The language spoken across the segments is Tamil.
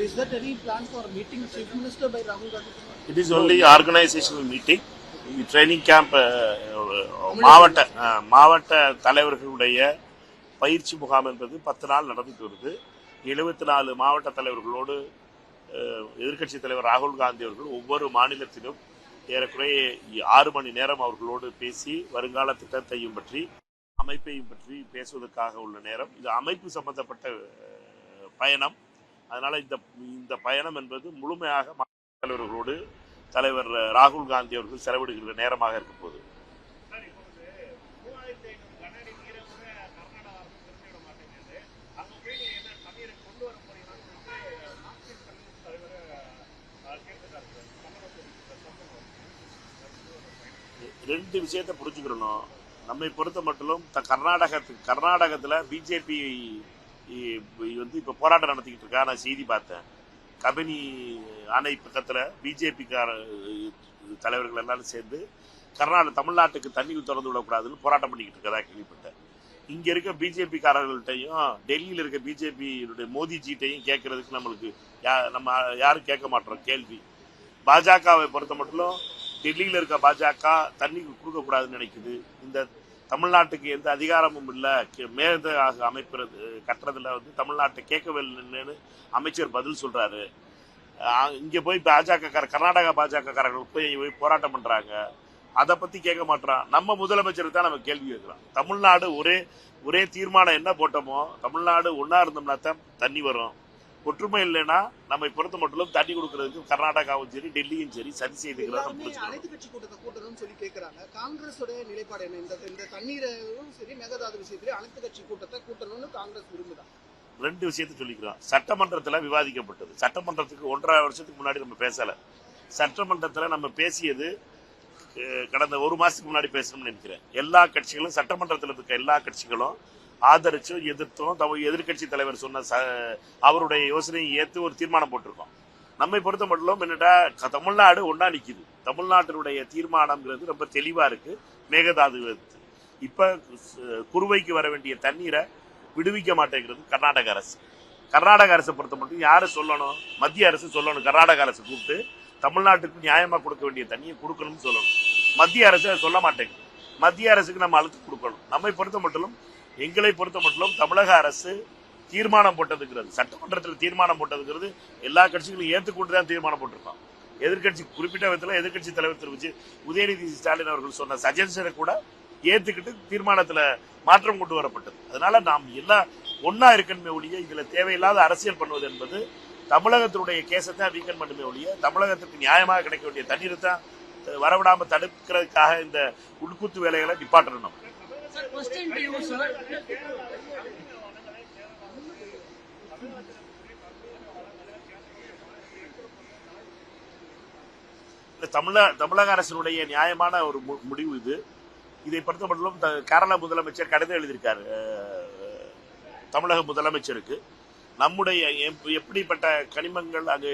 is that any plan for meeting Chief Minister by Rahul Gandhi? It is only organizational meeting. Training camp மாவட்ட தலைவர்களுடைய பயிற்சி முகாம் என்பது 10 நாள் நடந்துட்டு வருது. 74 மாவட்ட தலைவர்களோடு எதிர்க்கட்சி தலைவர் ராகுல் காந்தி அவர்கள் ஒவ்வொரு மாநிலத்திலும் ஏறக்குறைய 6 மணி நேரம் அவர்களோடு பேசி வருங்கால திட்டத்தையும் பற்றி அமைப்பையும் பற்றி பேசுவதற்காக உள்ள நேரம். இது அமைப்பு சம்பந்தப்பட்ட பயணம். அதனால இந்த பயணம் என்பது முழுமையாக தலைவர்களோடு தலைவர் ராகுல் காந்தி அவர்கள் செலவிடுகிற நேரமாக இருக்க போகுது. ரெண்டு விஷயத்தை புரிஞ்சுக்கிறணும். நம்மை பொறுத்த மட்டும் கர்நாடகத்தில் பிஜேபி வந்து இப்போ போராட்டம் நடத்திக்கிட்டு இருக்கா. நான் செய்தி பார்த்தேன். கபினி அணை பக்கத்தில் பிஜேபி தலைவர்கள் எல்லாரும் சேர்ந்து தமிழ்நாட்டுக்கு தண்ணி திறந்து விடக்கூடாதுன்னு போராட்டம் பண்ணிக்கிட்டு இருக்கதா கேள்விப்பட்டேன். இங்கே இருக்க பிஜேபி காரர்கள்ட்டையும் டெல்லியில் இருக்க பிஜேபியுடைய மோடிஜிட்டையும் கேட்கறதுக்கு நம்ம யாரும் கேட்க மாட்டோம் கேள்வி. பாஜகவை பொறுத்த மட்டும் டெல்லியில் இருக்க பாஜக தண்ணி கொடுக்கக்கூடாதுன்னு நினைக்குது. இந்த தமிழ்நாட்டுக்கு எந்த அதிகாரமும் இல்லை, மேகதாக அமைப்புறது கட்டுறதுல வந்து தமிழ்நாட்டை கேட்கவில்லைன்னு அமைச்சர் பதில் சொல்றாரு. இங்கே போய் கர்நாடகா பாஜகக்காரர்கள் போய் போராட்டம் பண்றாங்க. அதை பத்தி கேட்க மாட்டான். நம்ம முதலமைச்சருக்கு தான் நம்ம கேள்வி கேட்கிறோம். தமிழ்நாடு ஒரே தீர்மானம் என்ன போட்டோமோ, தமிழ்நாடு ஒன்னா இருந்தோம்னா தான் தண்ணி வரும். ஒற்றுமை இல்லைன்னா நம்ம பொறுத்த மட்டும் தண்ணி கொடுக்கறதுக்கு கர்நாடகாவும் சரி டெல்லியும் சரி சரி செய்துக்கிறோம். அனைத்து கட்சி கூட்டத்தை கூட்டணும்னு சொல்லி கேட்கறாங்க. காங்கிரஸோட நிலைப்பாடு என்ன? இந்த தண்ணீரும் சரி மேகதாது விஷயத்திலே அனைத்து கட்சி கூட்டத்தை கூட்டணும்னு காங்கிரஸ் விரும்புதான். ரெண்டு விஷயத்தை சொல்லிக்கிறோம். சட்டமன்றத்தில் விவாதிக்கப்பட்டது. சட்டமன்றத்துக்கு 1.5 வருஷத்துக்கு முன்னாடி நம்ம பேசல. சட்டமன்றத்தில் நம்ம பேசியது கடந்த 1 மாசத்துக்கு முன்னாடி பேசணும்னு நினைக்கிறேன். எல்லா கட்சிகளும் சட்டமன்றத்தில் இருக்க எல்லா கட்சிகளும் ஆதரிச்சும் எதிர்த்தும் எதிர்கட்சி தலைவர் சொன்ன அவருடைய யோசனையை ஏற்று ஒரு தீர்மானம் போட்டிருக்கோம். நம்மை பொறுத்த மட்டும் என்னடா தமிழ்நாடு ஒன்னா நிக்குது. தமிழ்நாட்டினுடைய தீர்மானம்ங்கிறது ரொம்ப தெளிவா இருக்கு. மேகதாது இப்ப குறுவைக்கு வர வேண்டிய தண்ணீரை விடுவிக்க மாட்டேங்கிறது கர்நாடக அரசு. கர்நாடக அரசை பொறுத்த மட்டும் யாரு சொல்லணும்? மத்திய அரசு சொல்லணும். கர்நாடக அரசு கூப்பிட்டு தமிழ்நாட்டுக்கு நியாயமா கொடுக்க வேண்டிய தண்ணியை கொடுக்கணும்னு சொல்லணும். மத்திய அரசு சொல்ல மாட்டேங்குது. மத்திய அரசுக்கு நம்ம அழுத்தம் கொடுக்கணும். நம்மை பொறுத்த மட்டும் எங்களை பொறுத்த மட்டும் தமிழக அரசு தீர்மானம் போட்டதுங்கிறது, சட்டமன்றத்தில் தீர்மானம் போட்டதுங்கிறது எல்லா கட்சிகளும் ஏற்றுக்கொண்டு தான் தீர்மானம் போட்டிருக்கோம். எதிர்கட்சி குறிப்பிட்ட விதத்தில் எதிர்கட்சி தலைவர் திரு உதயநிதி ஸ்டாலின் அவர்கள் சொன்ன சஜஷனை கூட ஏற்றுக்கிட்டு தீர்மானத்தில் மாற்றம் கொண்டு வரப்பட்டது. அதனால நாம் எல்லாம் ஒன்னா இருக்கணுமே ஒழிய இதுல தேவையில்லாத அரசியல் பண்ணுவது என்பது தமிழகத்தினுடைய கேசத்தான் வீக்கன் பண்ணுமே ஒழிய தமிழகத்திற்கு நியாயமாக கிடைக்க வேண்டிய தண்ணீரை தான் வரவிடாம தடுக்கிறதுக்காக இந்த உள்கூத்து வேலைகளை நிப்பாட்டணும். தமிழக அரசினுடைய நியாயமான ஒரு முடிவு இது. இதை பொறுத்த மட்டும் கேரள முதலமைச்சர் கடிதம் எழுதியிருக்காரு தமிழக முதலமைச்சருக்கு. நம்முடைய எப்படிப்பட்ட கனிமங்கள் அங்கு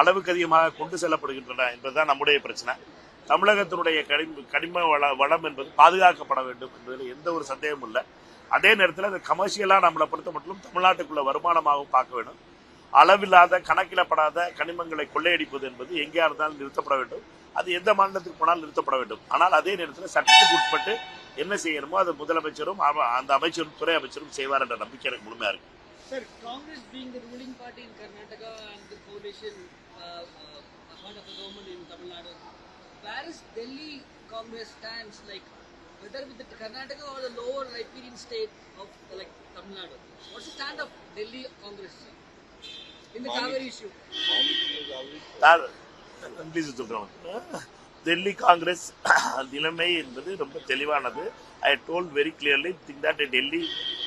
அளவுக்கு அதிகமாக கொண்டு செல்லப்படுகின்றன என்பதுதான் நம்முடைய பிரச்சனை. தமிழகத்தினுடைய கனிம வளம் என்பது பாதுகாக்கப்பட வேண்டும் என்பதில் எந்த ஒரு சந்தேகமும் இல்லை. அதே நேரத்தில் அது கமர்ஷியலா நம்மளை பொறுத்த மட்டும் தமிழ்நாட்டுக்குள்ள வருமானமாகவும் பார்க்க வேண்டும். அளவில்லாத கணக்கிடப்படாத கனிமங்களை கொள்ளையடிப்பது என்பது எங்கேயா இருந்தாலும் நிறுத்தப்பட வேண்டும். அது எந்த மாநிலத்துக்கு போனாலும் நிறுத்தப்பட வேண்டும். ஆனால் அதே நேரத்தில் சட்டத்துக்கு உட்பட்டு என்ன செய்யணுமோ அது முதலமைச்சரும் அந்த அமைச்சரும் துறை அமைச்சரும் செய்வார் என்ற நம்பிக்கை எனக்கு முழுமையா இருக்கு. Sir, Congress being the ruling party in Karnataka and the coalition part of the government in Tamil Nadu, where is Delhi Congress stands, like whether with the Karnataka or the lower riparian state of like Tamil Nadu? What's the stand of Delhi Congress in the Kaveri issue? Delhi Congress நிலைமை என்பது ரொம்ப தெளிவானது. I told very clearly that Delhi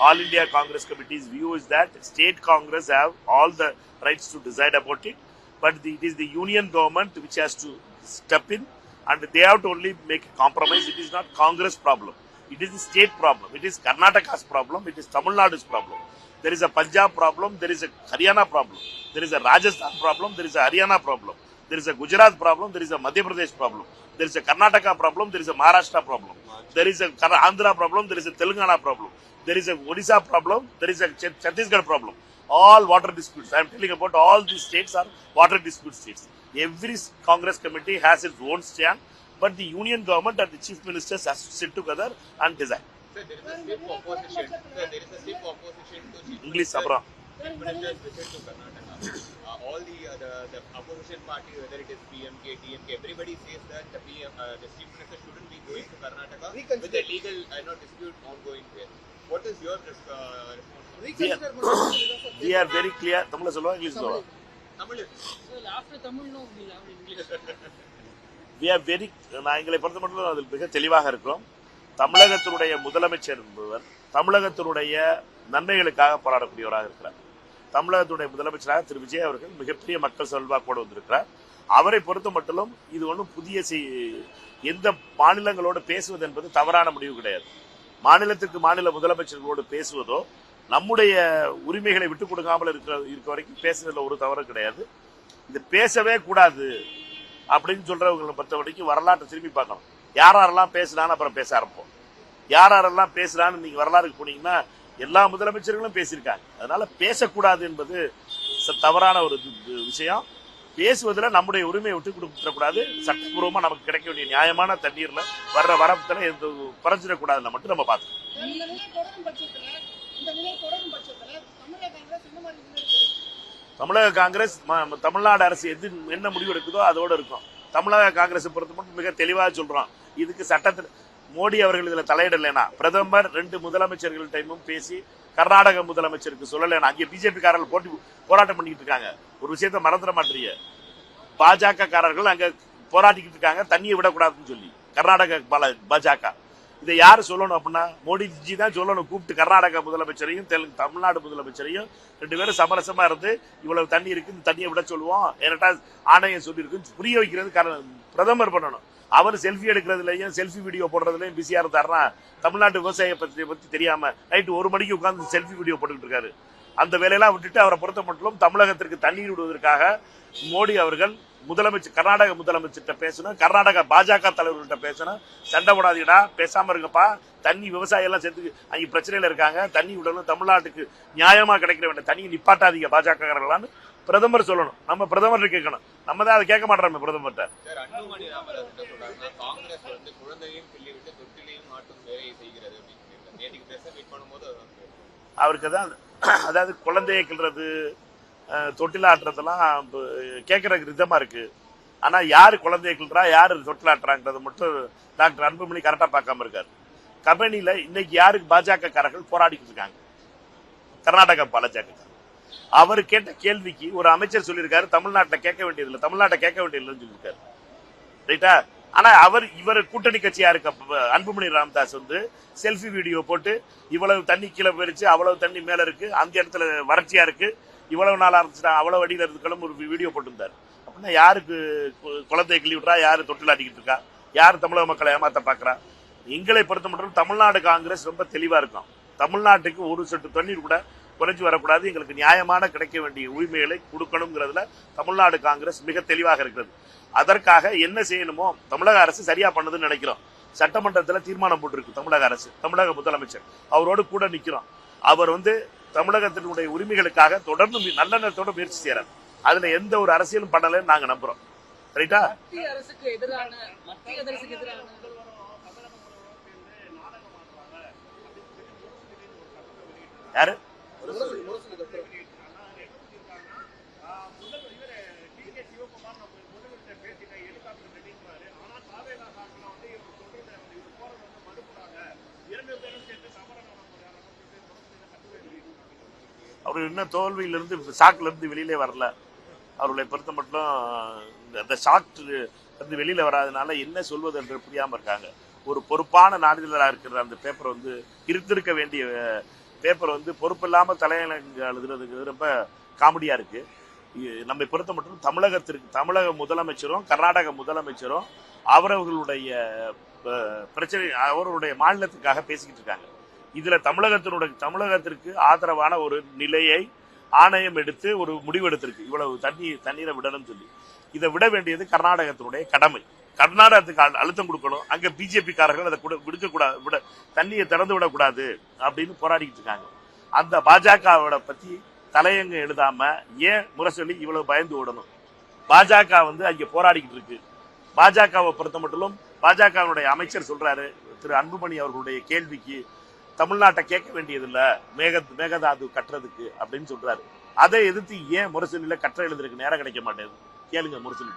All India Congress Committee's view is that state Congress have all the rights to decide about it, but it is the union government which has to step in and they have to only make a compromise. It is not Congress problem. It is the state problem. It is Karnataka's problem. It is Tamil Nadu's problem. There is a Punjab problem. There is a Haryana problem. There is a Rajasthan problem. There is a Haryana problem. There is a Gujarat problem. There is a Madhya Pradesh problem. There is a Karnataka problem. There is a Maharashtra problem. There is a Andhra problem. There is a Telangana problem. There is a Odisha problem. There is a Chhattisgarh problem. all water disputes. I am telling about all these states are water dispute states. Every Congress committee has its own stand, but the union government and the chief ministers has to sit together and decide. Sir, there is a stiff opposition. Sir, there is a stiff opposition to chief English minister, abra. chief minister's visit to Karnataka. All the opposition party, whether it is PMK, DMK, everybody says that the chief minister shouldn't be going to Karnataka with the legal dispute ongoing there. What is your response? Reconsider பண்ணுறது We are very clear. தமிழ்ல சொல்லுவா இங்கிலீஷ் சொல்லுவா. Tamil is. So after Tamil, no, we'll have English. We are very. நான் எங்களை பொறுத்த மட்டும் அதில் மிக தெளிவாக இருக்கிறோம். தமிழகத்தினுடைய முதலமைச்சர் என்பவர் தமிழகத்தினுடைய நன்மைகளுக்காக போராடக்கூடியவராக இருக்கிறார். தமிழகத்துடைய முதலமைச்சராக திரு விஜய் அவர்கள் மிகப்பெரிய மக்கள் செல்வாக்கோடு வந்திருக்கிறார். அவரை பொறுத்த மட்டும் இது ஒன்றும் புதிய எந்த மாநிலங்களோடு பேசுவது என்பது தவறான முடிவு கிடையாது. மாநிலத்துக்கு மாநில முதலமைச்சர்களோடு பேசுவதோ நம்முடைய உரிமைகளை விட்டுக் கொடுக்காமல் இருக்க வரைக்கும் பேசுறதுல ஒரு தவறு கிடையாது. இது பேசவே கூடாது அப்படின்னு சொல்றவங்களை பொறுத்த வரைக்கும் வரலாற்றை திரும்பி பார்க்கணும். யாரெல்லாம் பேசுறான்னு அப்புறம் பேச ஆரம்பிப்போம். யாரெல்லாம் பேசுறான்னு நீங்க வரலாறுக்கு போனீங்கன்னா எல்லா முதலமைச்சர்களும் பேசியிருக்காங்க. அதனால பேசக்கூடாது என்பது தவறான ஒரு விஷயம். பேசுவதில் நம்முடைய உரிமையை விட்டு கொடுத்துடக்கூடாது. சட்டப்பூர்வமா நமக்கு கிடைக்க வேண்டிய நியாயமான தண்ணீர்ல வர்ற வரப்புல எந்த குறைஞ்சிடக்கூடாதுன்னு மட்டும் நம்ம பார்த்துக்கணும். தமிழக காங்கிரஸ் தமிழ்நாடு அரசு எது என்ன முடிவு எடுக்குதோ அதோட இருக்கும். தமிழக காங்கிரஸ் பொறுத்த மட்டும் மிக தெளிவாக சொல்றோம். இதுக்கு சட்டத்தில் மோடி அவர்கள் இதுல தலையிடலைனா பிரதமர் 2 முதலமைச்சர்கள்டையும் பேசி கர்நாடக முதலமைச்சருக்கு சொல்லலைனா அங்கே பிஜேபி காரர்கள் போராட்டம் பண்ணிட்டு இருக்காங்க. ஒரு விஷயத்த மறந்துட மாட்டீங்க. பாஜக காரர்கள் அங்க போராடிக்கிட்டு இருக்காங்க தண்ணியை விடக்கூடாதுன்னு சொல்லி. கர்நாடக பாஜக இதை யாரு சொல்லணும் அப்படின்னா மோடிஜி தான் சொல்லணும். கூப்பிட்டு கர்நாடக முதலமைச்சரையும் தமிழ்நாடு முதலமைச்சரையும் 2 பேரும் சமரசமா இருந்து இவ்வளவு தண்ணி இருக்கு இந்த தண்ணியை விட சொல்லுவோம் என்கிட்ட ஆணையம் சொல்லியிருக்கு புரிய வைக்கிறது பிரதமர் பண்ணணும். அவர் செல்ஃபி எடுக்கிறதுலையும் செல்ஃபி வீடியோ போடுறதுலையும் பிஸியா இருந்தாருன்னா தமிழ்நாட்டு விவசாய பத்தி தெரியாம நைட்டு 1 மணிக்கு உட்கார்ந்து செல்ஃபி வீடியோ போட்டுக்கிட்டு இருக்காரு. அந்த வேலையெல்லாம் விட்டுட்டு அவரை பொறுத்த மட்டும் தமிழகத்திற்கு தண்ணீர் விடுவதற்காக மோடி அவர்கள் கர்நாடக முதலமைச்சர்கிட்ட பேசணும். கர்நாடக பாஜக தலைவர்கிட்ட பேசணும். சண்டை போடாதீடா, பேசாம இருங்கப்பா, தண்ணி விவசாயம் எல்லாம் சேர்த்து அங்க பிரச்சனையில இருக்காங்க, தண்ணி விடணும், தமிழ்நாட்டுக்கு நியாயமா கிடைக்கிற வேண்டிய தண்ணியை நிப்பாட்டாதீங்க பாஜகலான்னு பிரதமர் சொல்லணும். நம்ம பிரதமர் கேட்கணும். நம்ம தான் அதை கேட்க மாட்டோம் பிரதமர்கிட்ட. காங்கிரஸ் வந்து குழந்தையும் கிள்ளி விட்டு தொட்டிலையும் மாட்டும் வேலையை செய்கிறது அப்படின்னு நேற்றுக்கு பேச மீட் பண்ணும்போது அவருக்கு தான் அதாவது குழந்தையை கிள்றது தொட்டில ஆட்டுறதெல்லாம் கேட்கறதுக்கு ரிதமா இருக்கு. ஆனா யாரு குழந்தையை கிள்றா யாரு தொட்டில ஆட்டுறாங்கிறது மட்டும் டாக்டர் அன்புமணி கரெக்டா பார்க்காம இருக்காரு. கபனில இன்னைக்கு யாருக்கு பாஜக காரர்கள் போராடிக்கிட்டு இருக்காங்க? கர்நாடக பாஜக. அவர் கேட்ட கேள்விக்கு ஒரு அமைச்சர் சொல்லியிருக்காரு தமிழ்நாட்டில் கேட்க வேண்டியதில்லை, தமிழ்நாட்டை கேட்க வேண்டியதில்லைன்னு சொல்லியிருக்காரு. ரைட்டா? ஆனா இவர் கூட்டணி கட்சியா இருக்க அன்புமணி ராமதாஸ் வந்து செல்ஃபி வீடியோ போட்டு இவ்வளவு தண்ணி கீழே போயிருச்சு, அவ்வளவு தண்ணி மேல இருக்கு, அந்த இடத்துல வறட்சியா இருக்கு, இவ்வளவு நாள் ஆரம்பிச்சுட்டா அவ்வளவு அடியில் இருந்துக்களும் ஒரு வீடியோ போட்டிருந்தாரு. அப்படின்னா யாருக்கு குழந்தையை கிள்ளி விட்டுறா, யாரு தொட்டில் ஆட்டிக்கிட்டு இருக்கா, யாரு தமிழக மக்களை ஏமாத்த பாக்குறா? எங்களை பொறுத்த மட்டும் தமிழ்நாடு காங்கிரஸ் ரொம்ப தெளிவா இருக்கும். தமிழ்நாட்டுக்கு ஒரு சொட்டு தண்ணீர் கூட குறைஞ்சு வரக்கூடாது, எங்களுக்கு நியாயமான கிடைக்க வேண்டிய உரிமைகளை கொடுக்கணுங்கிறதுல தமிழ்நாடு காங்கிரஸ் மிக தெளிவாக இருக்கிறது. அதற்காக என்ன செய்யணுமோ தமிழக அரசு சரியா பண்ணதுன்னு நினைக்கிறோம். சட்டமன்றத்தில் தீர்மானம் போட்டிருக்கு தமிழக அரசு, தமிழக முதலமைச்சர் அவரோடு கூட நிக்கிறோம். அவர் வந்து தமிழகத்தினுடைய உரிமைகளுக்காக தொடர்ந்து நல்லெண்ணத்தோட முயற்சி செய்யறார். அதுல எந்த ஒரு அரசியலும் பண்ணலன்னு நாங்க நம்புறோம். ரைட்டா? மத்திய அரசுக்கு எதிரான யாரு அவர் இன்னும் தோல்வியிலிருந்து ஷாக்ல இருந்து வெளியிலே வரல. அவர்களை பொறுத்த மட்டும் அந்த ஷாக் வந்து வெளியில வராதனால என்ன சொல்வது என்று புரியாம இருக்காங்க. ஒரு பொறுப்பான நாளிதழா இருக்கிற அந்த பேப்பர் வந்து இருந்திருக்க வேண்டிய பேப்பர் வந்து பொறுப்பு இல்லாம தலையங்க எழுதுறதுக்கு ரொம்ப காமெடியா இருக்கு. நம்மை பொறுத்த மட்டும் தமிழக முதலமைச்சரும் கர்நாடக முதலமைச்சரும் அவர்களுடைய பிரச்சனை அவர்களுடைய மாநிலத்துக்காக பேசிக்கிட்டு இருக்காங்க. இதுல தமிழகத்திற்கு ஆதரவான ஒரு நிலையை ஆணையம் எடுத்து ஒரு முடிவு எடுத்திருக்கு. இவ்வளவு தண்ணீரை விடணும்னு சொல்லி இதை விட வேண்டியது கர்நாடகத்தினுடைய கடமை. கர்நாடகத்துக்கு அழுத்தம் கொடுக்கணும். அங்க பிஜேபி காரர்கள் அதை விடக்கூடாது, தண்ணியை திறந்து விடக்கூடாது அப்படின்னு போராடிக்கிட்டு இருக்காங்க. அந்த பாஜகவோட பத்தி தலையங்கம் எழுதாம ஏன் முரசொலி இவ்வளவு பயந்து ஓடணும்? பாஜக அங்க போராடிக்கிட்டு இருக்கு. பாஜகவை பொறுத்த மட்டும் பாஜகவினுடைய அமைச்சர் சொல்றாரு, திரு அன்புமணி அவர்களுடைய கேள்விக்கு தமிழ்நாட்டை கேட்க வேண்டியதில்ல மேகதாது கட்டுறதுக்கு அப்படின்னு சொல்றாரு. அதை எதிர்த்து ஏன் முரசொலியில கட்டுரை எழுதுறதுக்கு நேரம் கிடைக்க மாட்டேங்குது? கேளுங்க முரசொலி.